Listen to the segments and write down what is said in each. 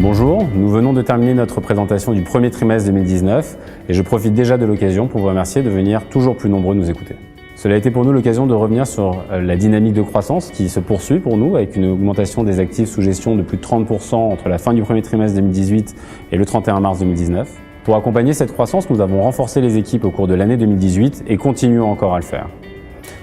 Bonjour, nous venons de terminer notre présentation du premier trimestre 2019 et je profite déjà de l'occasion pour vous remercier de venir toujours plus nombreux nous écouter. Cela a été pour nous l'occasion de revenir sur la dynamique de croissance qui se poursuit pour nous avec une augmentation des actifs sous gestion de plus de 30% entre la fin du premier trimestre 2018 et le 31 mars 2019. Pour accompagner cette croissance, nous avons renforcé les équipes au cours de l'année 2018 et continuons encore à le faire.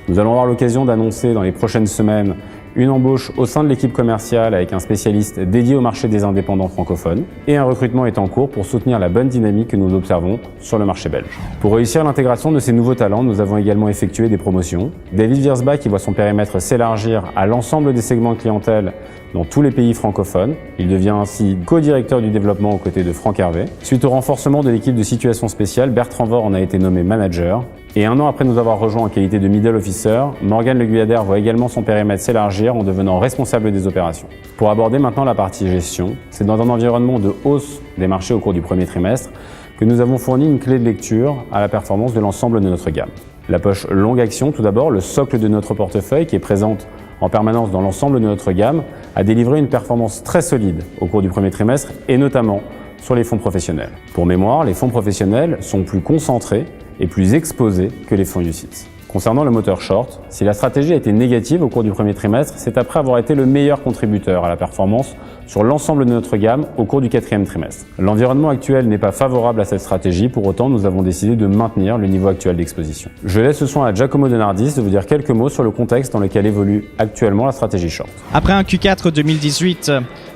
Nous allons avoir l'occasion d'annoncer dans les prochaines semaines une embauche au sein de l'équipe commerciale avec un spécialiste dédié au marché des indépendants francophones et un recrutement est en cours pour soutenir la bonne dynamique que nous observons sur le marché belge. Pour réussir l'intégration de ces nouveaux talents, nous avons également effectué des promotions. David Wiersbach qui voit son périmètre s'élargir à l'ensemble des segments de clientèle dans tous les pays francophones. Il devient ainsi co-directeur du développement aux côtés de Franck Hervé. Suite au renforcement de l'équipe de situation spéciale, Bertrand Vore en a été nommé manager. Et un an après nous avoir rejoint en qualité de middle officer, Morgan Le Guyader voit également son périmètre s'élargir en devenant responsable des opérations. Pour aborder maintenant la partie gestion, c'est dans un environnement de hausse des marchés au cours du premier trimestre que nous avons fourni une clé de lecture à la performance de l'ensemble de notre gamme. La poche longue action, tout d'abord, le socle de notre portefeuille qui est présente en permanence dans l'ensemble de notre gamme, a délivré une performance très solide au cours du premier trimestre et notamment sur les fonds professionnels. Pour mémoire, les fonds professionnels sont plus concentrés et plus exposés que les fonds UCITS. Concernant le moteur short, si la stratégie a été négative au cours du premier trimestre, c'est après avoir été le meilleur contributeur à la performance sur l'ensemble de notre gamme au cours du quatrième trimestre. L'environnement actuel n'est pas favorable à cette stratégie, pour autant nous avons décidé de maintenir le niveau actuel d'exposition. Je laisse ce soin à Giacomo De Nardis de vous dire quelques mots sur le contexte dans lequel évolue actuellement la stratégie short. Après un Q4 2018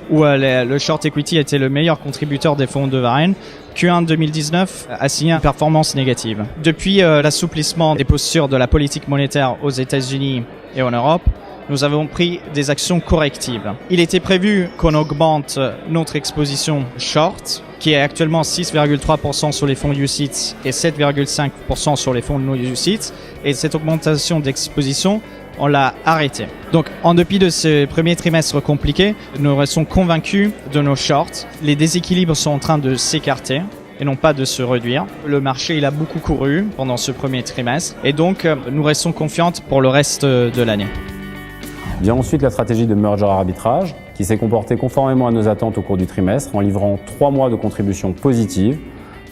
où le short equity était le meilleur contributeur des fonds de Varenne, Q1 2019 a signé une performance négative. Depuis l'assouplissement des postures de la politique monétaire aux États-Unis et en Europe, nous avons pris des actions correctives. Il était prévu qu'on augmente notre exposition short, qui est actuellement 6,3% sur les fonds UCITS et 7,5% sur les fonds non UCITS, et cette augmentation d'exposition, on l'a arrêté. Donc, en dépit de ce premier trimestre compliqué, nous restons convaincus de nos shorts. Les déséquilibres sont en train de s'écarter et non pas de se réduire. Le marché, il a beaucoup couru pendant ce premier trimestre et donc, nous restons confiantes pour le reste de l'année. Vient ensuite la stratégie de merger arbitrage qui s'est comportée conformément à nos attentes au cours du trimestre en livrant 3 mois de contribution positive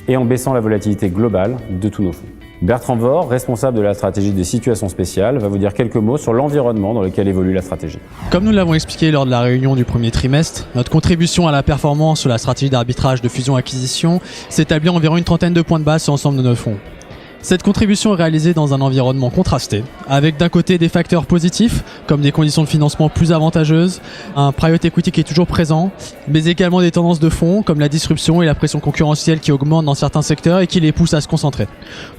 et en baissant la volatilité globale de tous nos fonds. Bertrand Vore, responsable de la stratégie de situation spéciale, va vous dire quelques mots sur l'environnement dans lequel évolue la stratégie. Comme nous l'avons expliqué lors de la réunion du premier trimestre, notre contribution à la performance sur la stratégie d'arbitrage de fusion-acquisition s'établit à environ une trentaine de points de base sur l'ensemble de nos fonds. Cette contribution est réalisée dans un environnement contrasté, avec d'un côté des facteurs positifs, comme des conditions de financement plus avantageuses, un private equity qui est toujours présent, mais également des tendances de fond, comme la disruption et la pression concurrentielle qui augmentent dans certains secteurs et qui les poussent à se concentrer.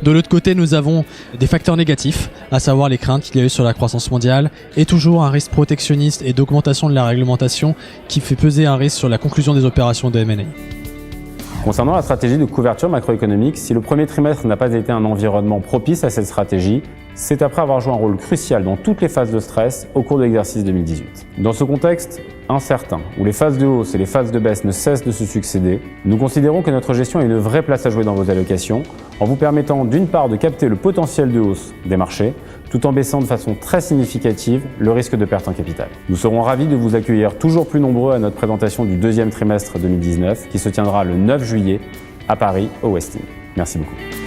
De l'autre côté, nous avons des facteurs négatifs, à savoir les craintes qu'il y a eu sur la croissance mondiale, et toujours un risque protectionniste et d'augmentation de la réglementation qui fait peser un risque sur la conclusion des opérations de M&A. Concernant la stratégie de couverture macroéconomique, si le premier trimestre n'a pas été un environnement propice à cette stratégie, c'est après avoir joué un rôle crucial dans toutes les phases de stress au cours de l'exercice 2018. Dans ce contexte incertain, où les phases de hausse et les phases de baisse ne cessent de se succéder, nous considérons que notre gestion a une vraie place à jouer dans vos allocations, en vous permettant d'une part de capter le potentiel de hausse des marchés, tout en baissant de façon très significative le risque de perte en capital. Nous serons ravis de vous accueillir toujours plus nombreux à notre présentation du deuxième trimestre 2019, qui se tiendra le 9 juillet à Paris, au Westin. Merci beaucoup.